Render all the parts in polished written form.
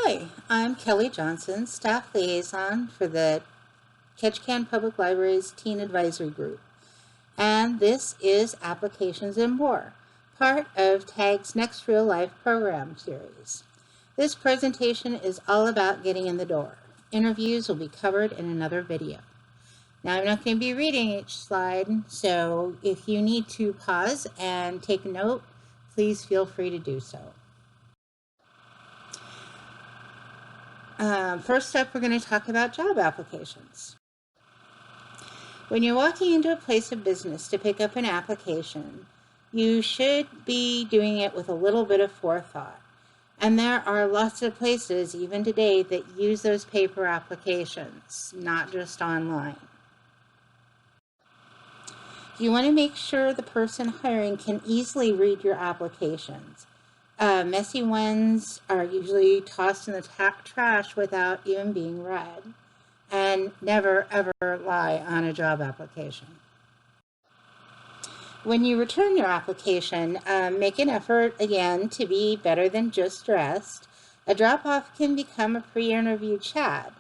Hi, I'm Kelly Johnson, Staff Liaison for the Ketchikan Public Library's Teen Advisory Group, and this is Applications and More, part of TAG's Next Real Life program series. This presentation is all about getting in the door. Interviews will be covered in another video. Now, I'm not going to be reading each slide, so if you need to pause and take a note, please feel free to do so. First up, we're going to talk about job applications. When you're walking into a place of business to pick up an application, you should be doing it with a little bit of forethought. And there are lots of places, even today, that use those paper applications, not just online. You want to make sure the person hiring can easily read your applications. Messy ones are usually tossed in the trash without even being read. And never, ever lie on a job application. When you return your application, make an effort, again, to be better than just dressed. A drop-off can become a pre-interview chat,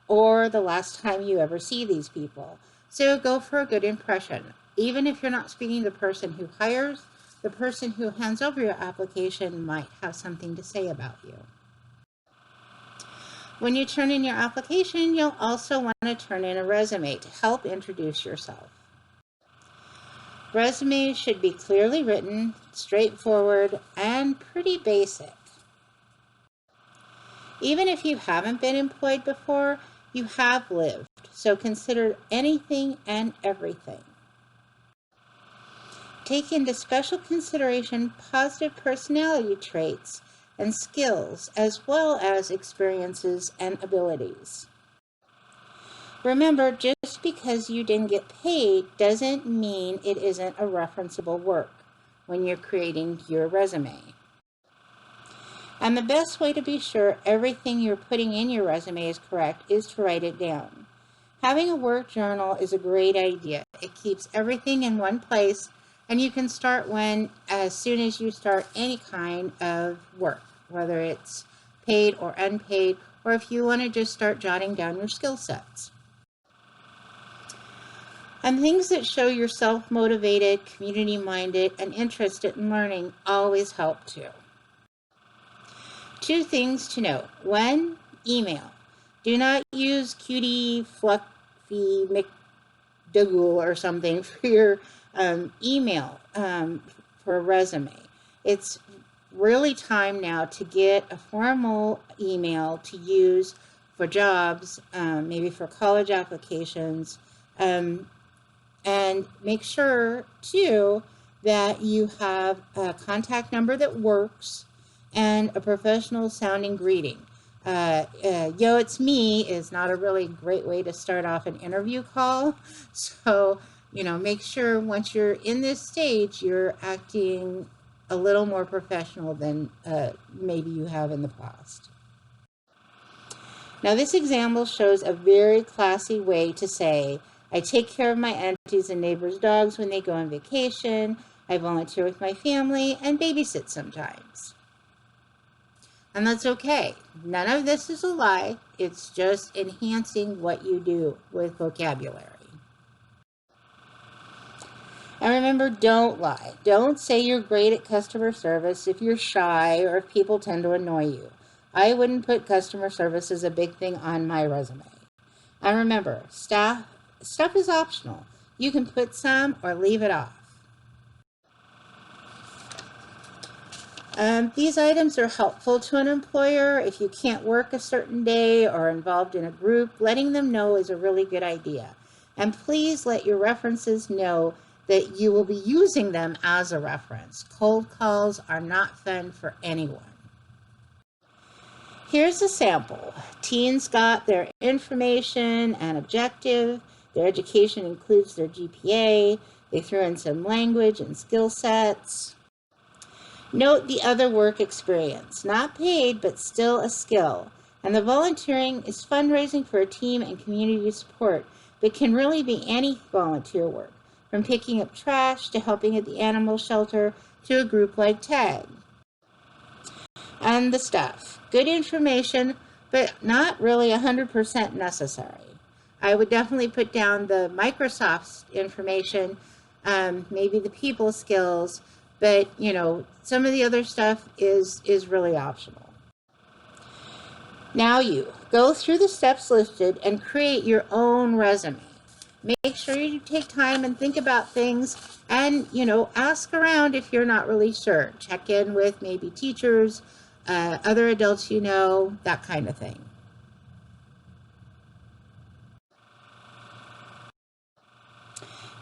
or the last time you ever see these people. So go for a good impression. Even if you're not speaking to the person who hires, the person who hands over your application might have something to say about you. When you turn in your application, you'll also want to turn in a resume to help introduce yourself. Resumes should be clearly written, straightforward, and pretty basic. Even if you haven't been employed before, you have lived, so consider anything and everything. Take into special consideration positive personality traits and skills, as well as experiences and abilities. Remember, just because you didn't get paid doesn't mean it isn't a referenceable work when you're creating your resume. And the best way to be sure everything you're putting in your resume is correct is to write it down. Having a work journal is a great idea. It keeps everything in one place, and you can start as soon as you start any kind of work, whether it's paid or unpaid, or if you want to just start jotting down your skill sets. And things that show you're self-motivated, community-minded, and interested in learning always help too. 2 things to note. 1, email. Do not use cutie, fluffy McDougal or something for your email for a resume. It's really time now to get a formal email to use for jobs, maybe for college applications, and make sure too that you have a contact number that works and a professional sounding greeting. Yo, it's me is not a really great way to start off an interview call. So, make sure once you're in this stage, you're acting a little more professional than maybe you have in the past. Now, this example shows a very classy way to say, I take care of my aunties and neighbors' dogs when they go on vacation, I volunteer with my family, and babysit sometimes. And that's okay. None of this is a lie. It's just enhancing what you do with vocabulary. And remember, don't lie. Don't say you're great at customer service if you're shy or if people tend to annoy you. I wouldn't put customer service as a big thing on my resume. And remember, stuff is optional. You can put some or leave it off. These items are helpful to an employer. If you can't work a certain day or are involved in a group, letting them know is a really good idea. And please let your references know that you will be using them as a reference. Cold calls are not fun for anyone. Here's a sample. Teens got their information and objective. Their education includes their GPA. They threw in some language and skill sets. Note the other work experience. Not paid, but still a skill. And the volunteering is fundraising for a team and community support, but can really be any volunteer work, from picking up trash to helping at the animal shelter to a group like TAG. and the stuff. Good information, but not really 100% necessary. I would definitely put down the Microsoft information, maybe the people skills, but some of the other stuff is really optional. Now you go through the steps listed and create your own resume. Make sure you take time and think about things, and ask around if you're not really sure. Check in with maybe teachers, other adults that kind of thing.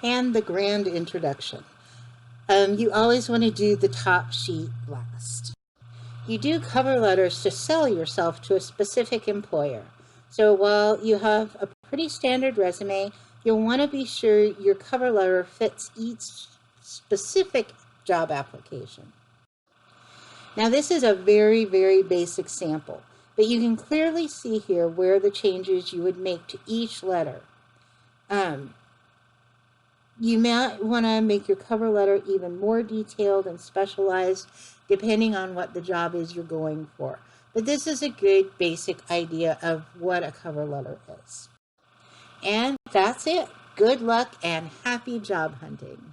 And the grand introduction. You always want to do the top sheet last. You do cover letters to sell yourself to a specific employer. So while you have a pretty standard resume, you'll want to be sure your cover letter fits each specific job application. Now this is a very, very basic sample, but you can clearly see here where the changes you would make to each letter. You might want to make your cover letter even more detailed and specialized depending on what the job is you're going for. But this is a good basic idea of what a cover letter is. And that's it. Good luck and happy job hunting.